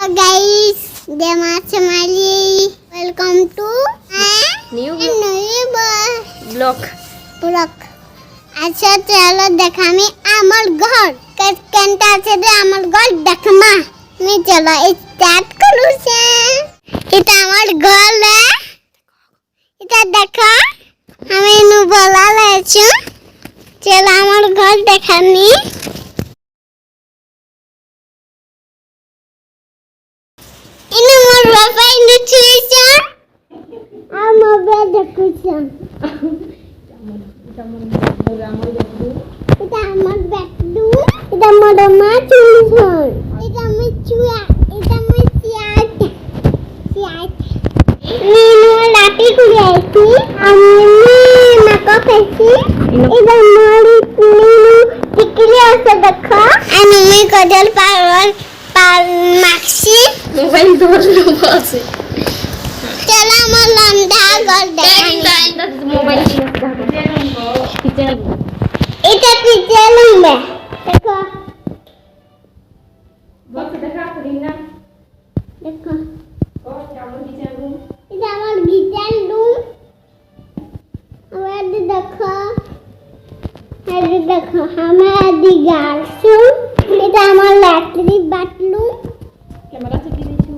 Guys, welcome to new vlog. আচ্ছা চলো দেখামি আমার ঘর কেনটা আছে রে আমার ঘর দেখমা আমি চলো স্টার্ট করুছে এটা আমার ঘর রে এটা দেখো আমি নু বলা লাইছো চলো আমার ঘর দেখানি ইনো মোর বাবা ইনো ছুইছো আমার বেড দেখুছো এটা আমার বেডরুম এটা আমার মা ছুইছো এটা আমি ছুয়া এটা আমি চিয়াটা নিনু লাঠি খুলে আইছি আমি মেকআপ আইছি এটা মোরি নিনু টিকলি আছে দেখো আমি কজল পার মাখছি মোবাইল ধরলো আছে চলো আমার লন্ডা ঘর দেখাই মোবাইল এটা কিচেন রুম দেখো বক্স দেখা করিনা দেখো ও এটা আমার কিচেন রুম এটা আমার কিচেন রুম আবার দেখো এই দেখো আমার দি গার্লস এটা আমার ল্যাট্রিন বাথরুম ক্যামেরা থেকে দিছু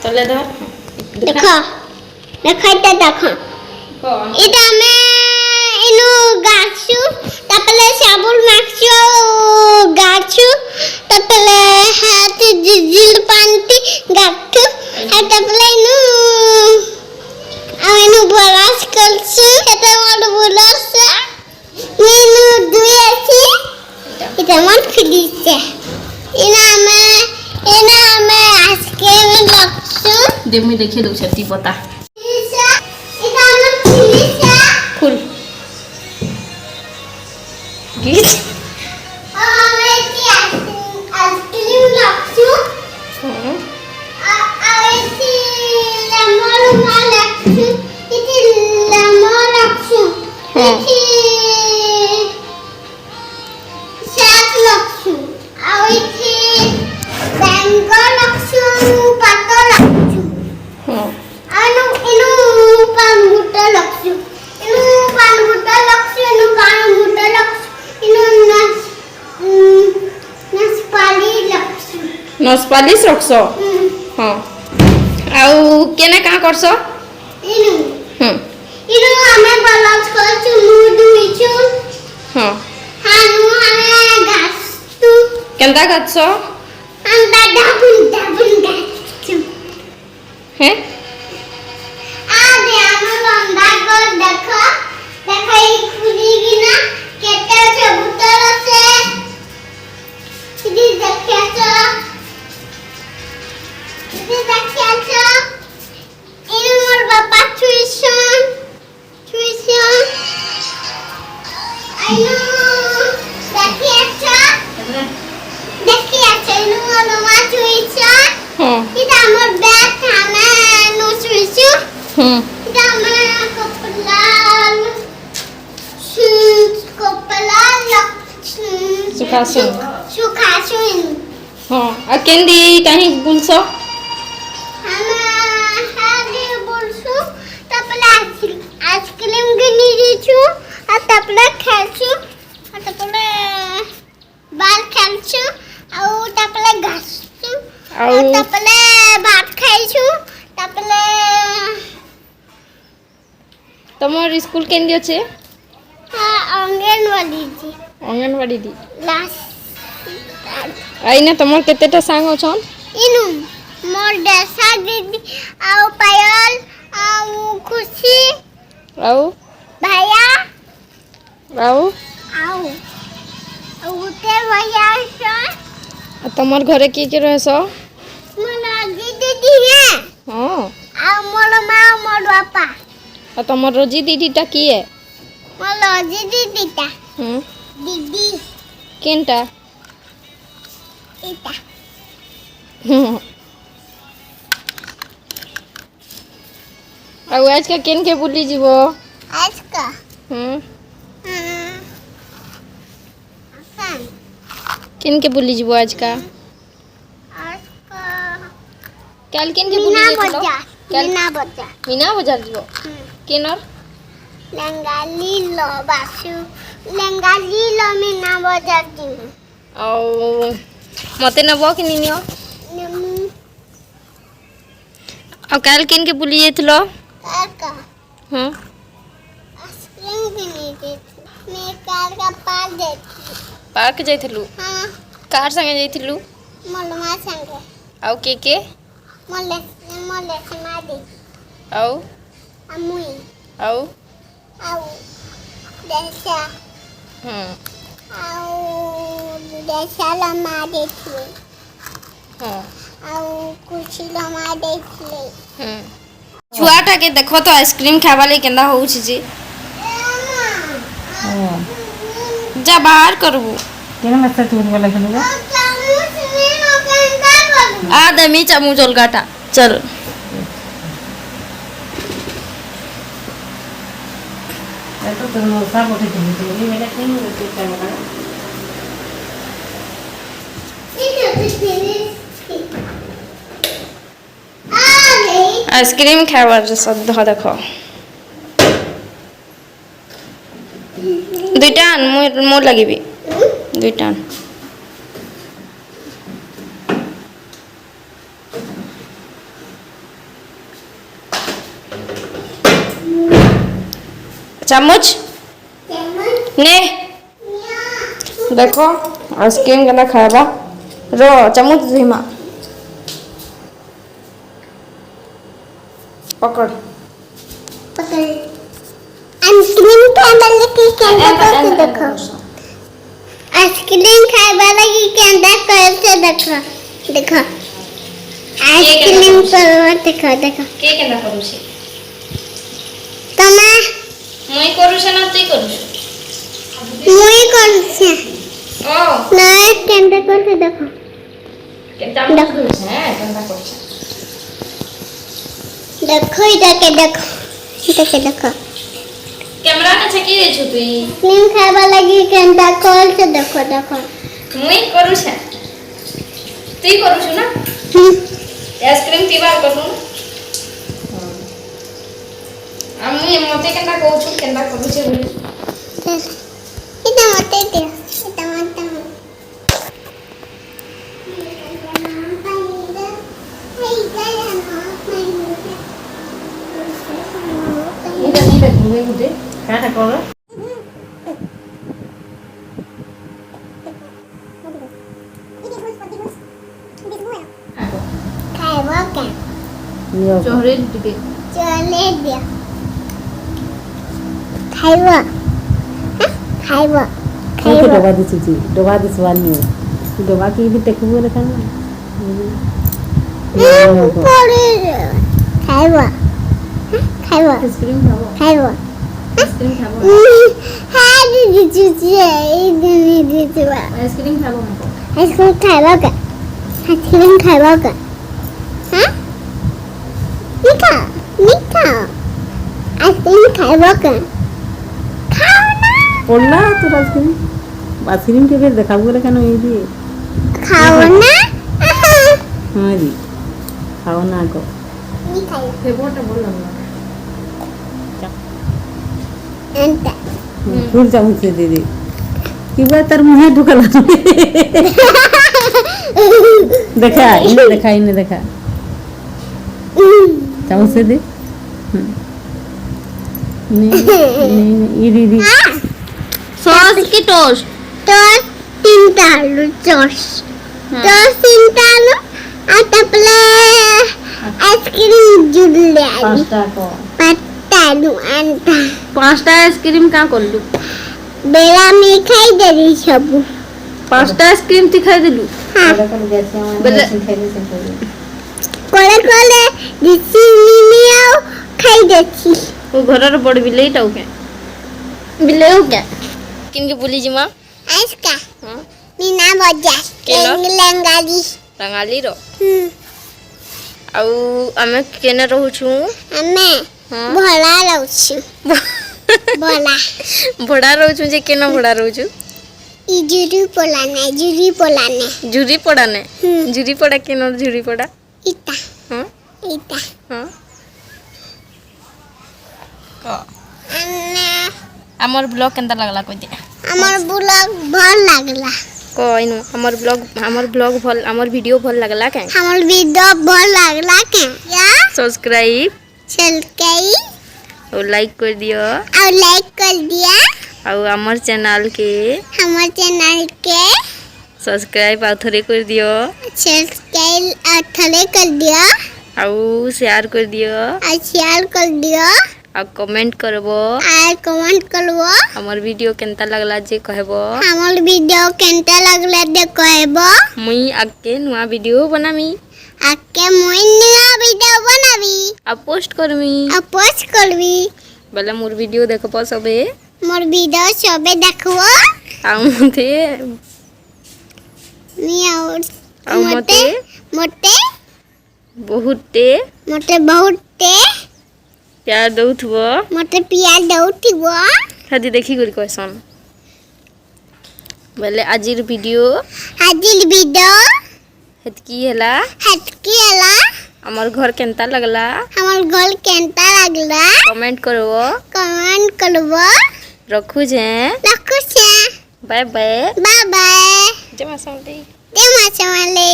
চলে ধর দেখো দেখো এটা দেখো এটা আমি ইনো গাছু তারপরে সাবুন মাখছু গাছু তারপরে হাত জিল পান্তি গাছু আর তারপরে ইনো আমি ব্রাশ করছি এটা আমার ব্রাশ ইনো ধুইছি এটা আমার ফ্রিজ ইনা আমি আজকে রাখছু দেমি দেখে দউ ছাতি পতা এটা আমার ফ্রিজ খুল গিট আমি কি আইসক্রিম রাখছু আইসি লেমন রাখছু এটি লেমন রাখছু এটি শাক রাখছু আইসি ম্যাঙ্গো রাখছু পাতা রাখছু আনো ইনো পানগুটা রাখছু ইনো পানগুটা রাখছু ইনো পানগুটা রাখছু ইনো নাসপালি রাখছু নসপালিস রখছ হ্যাঁ আউ কেনে কা করছ ইনো হুম ইনো আমি বালাজ করছু মুড হইছু হ্যাঁ হানু আমি গাছতু কেনতা গাছ আন্দা ডাবুন গাছতু হ্যাঁ আদে আমার লন্ডা গল দেখো দেখো এই খুলি গিনা কেটে কবুতর আছে ఇది দেখেছো এই মোর বাবা ছুইছন আইনো দেখেছো ইনো মোর মা ছুইছন হ্যাঁ এটা আমার ব্যাগ থানা নো ছুইছু হুম এটা আমার কপলাল সুখাসুন সুখাসুন হ্যাঁ আর কেন্দি কাহি বুলছ আমি বলছু তারপরে আইসক্রিম কিনে দিছু আর তারপরে খেলছু আর তারপরে বল খেলছু আর তারপরে গাছছু আর তারপরে ভাত খাইছু তারপরে তোমার স্কুল কেন্দি আছে অঙ্গনবাড়ি দি লাস্ট আইনা তোমার কেতেটা সাং অছন ইনু মোর দেশা দিদি আও পায়ল আও খুশি আউ ভাইয়া আউ আও উতে ভাইয়া আর তোমার ঘরে কি কি রহছ মোর দিদি হ্যাঁ হ্যাঁ আও মোর মা মোর বাবা আর তোমার রোজি দিদিটা কি মোর দিদিটা হুম দিদি কেনটা এটা ଆଉ ଆଜକା କେନକେ ବୁଲି ଯିବ আজকা କେନକେ ବୁଲି ଯିବ ଆଜକା কাল কেনকে বুলি যেতলো मीना बजा মিনা বাজার যাব কেনর लंगाली लो बासु लंगाली लो मीना बजा दी ଆଉ ମତେ ନବ କି ନିନିଅ नमु ଆଉ କାଲ କେନକେ ବୁଲି ଯାଇଥିଲ काका ହଁ आइसक्रीम भी नहीं दी मैं कार का पाल देती ପାର୍କ ଯାଇଥିଲୁ हाँ କାହାର ସାଙ୍ଗେ ଯାଇଥିଲୁ मलमा संगे ଆଉ କେ मले मले समादी ଆଉ अमुई ଆଉ आउ देशा ହଁ आउ देशा लमा देखले ହଁ आउ कुछ लमा देखले ହଁ ଛୁଆଟାକେ ଦେଖ ତ ଆଇସ୍କ୍ରିମ୍ ଖାଇବା ଲାଗି କେନ୍ତା ହଉଛି ଯେ ଯା ବାହାର କରବୁ କେନ ମେସା ଚୁରି ଗଲା খেলু যা आ दमी चामच अलगाटा चल এত তোর মশা বটে দিলি তুই মেলা কেন রে ক্যামেরা आइसक्रीम खाइबार सद देख दुईटा आन मोर लगे दुईटा आन चामच ने देखो आइसक्रीम केना खाइबा रो चामच धीमा पकड़ आइसक्रीम खाइबा लगी केंदा करके देखो आइसक्रीम खाइबा लगी केंदा करके देखो देखो आइसक्रीम करवा देखो देखो के केना करू छी तमा मुई करू से ना तुई करू मुई करछे ओ ना केंदा करके देखो केता करू छे केंता करू छे देखो इधर के देखो कैमरा ने छकी दे छु तुई आइसक्रीम खाइबा लगी केंदा करके देखो देखो मुई करू छे तुई करू छु ना आइसक्रीम पीबा करू आ मुई मते केंता कहू छु केंता करू छे बोली इधर मत दे इधर मत এটা নিলে ঘুরে ঘুরে কাটা করো खाइबा क्या নিও चोहरे टिके चले दिया खाइबा खाइबा কত ডবা দিছি ডবা দিছ বানি ডবা কি भी দেখবো রে কেন পরে খাইবা খাইবা आइसक्रीम खाबो খাইবা आइसक्रीम खाबो হ্যাঁ দিদি চুচি এই দিদি দিদি आइसक्रीम खाबो हमको আইসক্রিম খাইবা কা আইসক্রিম খাইবা কা হ্যাঁ মিঠা মিঠা আইসক্রিম খাইবা কা খাও না পড়লা তোর আইসক্রিম আইসক্রিম কে ফের দেখাবো রে কেন এই দিয়ে খাও না হ্যাঁ দি খাও না গো মিঠাই फेवरेट बोल ना এন্টা ফুল চামচ দে দে কিবা তার মুহে ঢুকালা দেখা ইনে দেখা চামচ দে নে ইরি सॉस की टोस्ट टॉस तीनटा आलू टॉस टॉस तीनटा आलू आता प्ले आइसक्रीम जुड़ले आलू পাঁচটা কো पत्ता आलू अंता पांचटा आइसक्रीम का करलु बेला में खाई देली सब पांचटा आइसक्रीम ती खाई दिलु हाँ ওরা কোন গেছে আমার বেলে- খাইলে সেটা कोले कोले दिसी निनियाओ खाई देती वो घरर बड़ बिलेई टाउ के बिलेई हो क्या किनके बोली जिमा आइसका हां मीना बजा केलो? लंगाली रंगाली रो आउ आमे केने रहू छु हमें हाँ। भोला रहू भोला भड़ा रहू छु जे केना भड़ा रहू छु ई जुरी पोलाने झुरी पड़ा ने हम्म। झुरी पड़ा केनो झुरी पड़ा इता हां ଏଇଟା ହଁ କ ଆନେ ଆମର ବ୍ଲଗ କେନ୍ତା ଲାଗଲା କହି ଦେ আমার ব্লগ ভাল লাগলা কইনু আমার ব্লগ ভাল আমার ভিডিও ভাল লাগলা কেন আমার ভিডিও ভাল লাগলা কে ইয়া সবস্ক্রাইব সবসক্রাইব और लाइक कर दियो और लाइक कर दिया और हमार चैनल के हमारे चैनल के सब्सक्राइब और थोड़े कर दियो सब्सक्राइब और थोड़े कर दिया और शेयर कर दियो और शेयर कर दिया और कमेंट करबो और कमेंट करबो हमार वीडियो केनता लगला जे कहबो हमार वीडियो केनता लगला दे कहबो मुई आके नुआ वीडियो बनामी आके मुई नया वीडियो बनाबी और पोस्ट करमी और पोस्ट करबी बोले मोर वीडियो देखबो सबे मोर वीडियो सबे देखबो आ मते मिया और मते मोटे बहुते मोटे बहुते प्यार दउथबो मोटे प्यार दउथिबो खादी देखी कर क्वेश्चन बोले आजिर वीडियो आजिल वीडियो हेतकी हैला हटकी हला हमार घर केनता लगला हमार घर केनता लागला कमेंट करबो कमेंट करबो रखू जे रखू छे बाय बाय बाय बाय जमा समले दे माचमले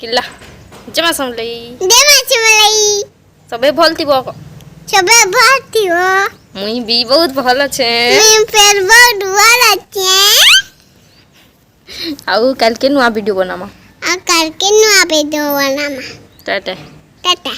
किल्ला जमा समले दे माचमले सबे भलतिबो सबे भरतिबो मुई भी बहुत भल छे मैं फिर बहुत बड़ा छे आउ कल के नुआ वीडियो बनामा और करके नुआ वीडियो बनामा टाटा टाटा